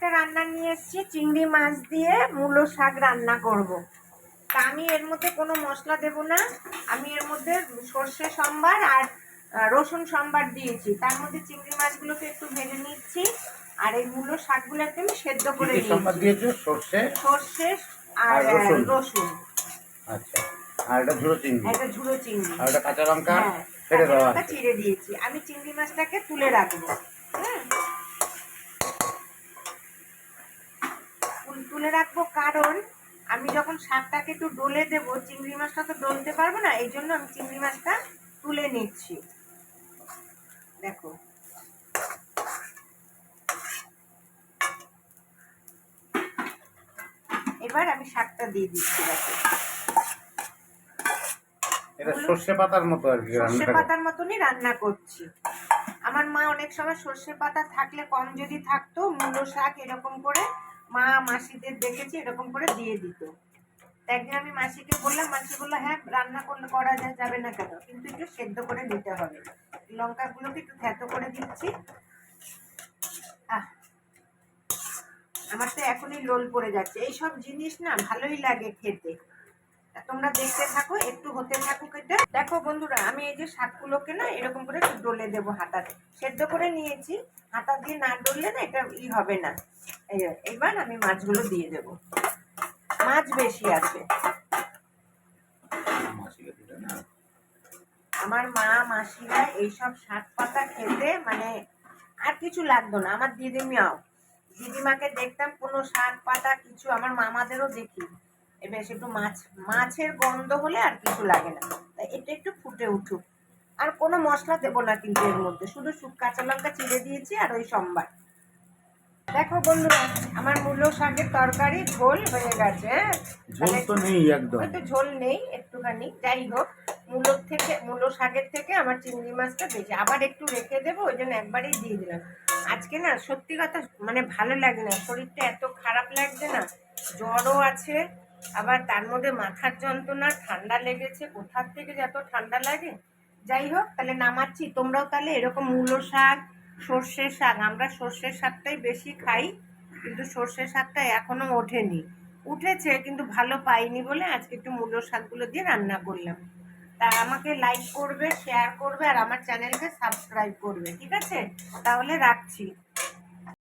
একটা রান্না নিয়ে এসেছি, চিংড়ি মাছ দিয়ে মূলো শাক রান্না করব। তা আমি এর মধ্যে কোনো মশলা দেব না। আমি এর মধ্যে সর্ষে সম্বার আর রসুন সম্বার দিয়েছি। তার মধ্যে চিংড়ি মাছগুলোকে একটু ভেজে নিচ্ছি আর এই মূলো শাকগুলোকে আমি সেদ্ধ করে নিয়েছি। সর্ষে আর রসুন। আচ্ছা, আর এটা ঝুড়ো চিংড়ি। এটা ঝুড়ো চিংড়ি। আর এটা কাঁচা লঙ্কা কেটে দেওয়া আছে। চিড়ে দিয়েছি। আমি চিংড়ি মাছটাকে তুলে রাখবো। তুলে রাখবো কারণ আমি যখন শাকটাকে একটু ডলে দেবো, চিংড়ি মাছটা তো ডলতে পারবো না, এই জন্য আমি চিংড়ি মাছটা তুলে নিচ্ছি। দেখো, এবার আমি শাকটা দিয়ে দিচ্ছি। দেখো, এটা সর্ষে পাতার মতো আর কি, সর্ষে পাতার মতনই রান্না করছি। আমার মা অনেক সময় সর্ষে পাতা থাকলে, কম যদি থাকতো, মূলো শাক এরকম করে মা মাসিদের দেখেছি এরকম করে দিয়ে দিত। একদিন আমি মাসিকে বললাম, মাসি বললো হ্যাঁ রান্না করলে করা যাবে না কেন, কিন্তু একটু সেদ্ধ করে দিতে হবে। লঙ্কাগুলোকে একটু থেতো করে দিচ্ছি। আমার তো এখনই লোল পড়ে যাচ্ছে। এইসব জিনিস না ভালোই লাগে খেতে। তোমরা দেখতে থাকো, একটু হতে থাকুক এটা। দেখো বন্ধুরা, আমি এই যে শাকগুলোকে না এরকম করে একটু ডলে দেবো। হাতাতে সেদ্ধ করে নিয়েছি, হাতা দিয়ে না ডললে না এটা হবে না। এবার আমি মাছগুলো দিয়ে দেব। মাছ বেশি আছে। আমার মা মাসিরা এইসব শাক পাতা খেতে মানে আর কিছু লাগতো না। আমার দিদিমাকে দেখতাম কোনো শাক পাতা কিছু, আমার মামাদেরও দেখি বেশ একটু মাছের গন্ধ হলে আর কিছু লাগে না। তাই এটা একটু ফুটে উঠুক। আর কোনো মশলা দেবো না কিন্তু এর মধ্যে, শুধু কাঁচা লঙ্কা চিড়ে দিয়েছি আর ওই সম্বার। দেখো বন্ধুরা, আমার মূলো শাকের তরকারি ঝোল হয়ে গেছে। ঝোল তো নেই একদম, হয়তো ঝোল নেই একটুখানি, যাই হোক মূলো শাকের থেকে আমার চিংড়ি মাছটা বেশি। আবার একটু রেখে দেবো, ওই জন্য একবারেই দিয়ে দিলাম। আজকে না সত্যি কথা মানে ভালো লাগে না, শরীরটা এত খারাপ লাগছে না, জ্বরও আছে, আবার তার মধ্যে মাথার যন্ত্রণা, ঠান্ডা লেগেছে। কোথার থেকে যে এত ঠান্ডা লাগে। যাই হোক, তাহলে নামাচ্ছি। তোমরাও তাহলে এরকম মূলো শাক, সর্ষের শাক, আমরা সর্ষের শাকটাই বেশি খাই, কিন্তু সর্ষের শাকটা এখনো ওঠেনি। উঠেছে কিন্তু ভালো পাইনি বলে আজকে একটু মূলো শাকগুলো দিয়ে রান্না করলাম। তা আমাকে লাইক করবে, শেয়ার করবে আর আমার চ্যানেলকে সাবস্ক্রাইব করবে, ঠিক আছে? তাহলে রাখছি।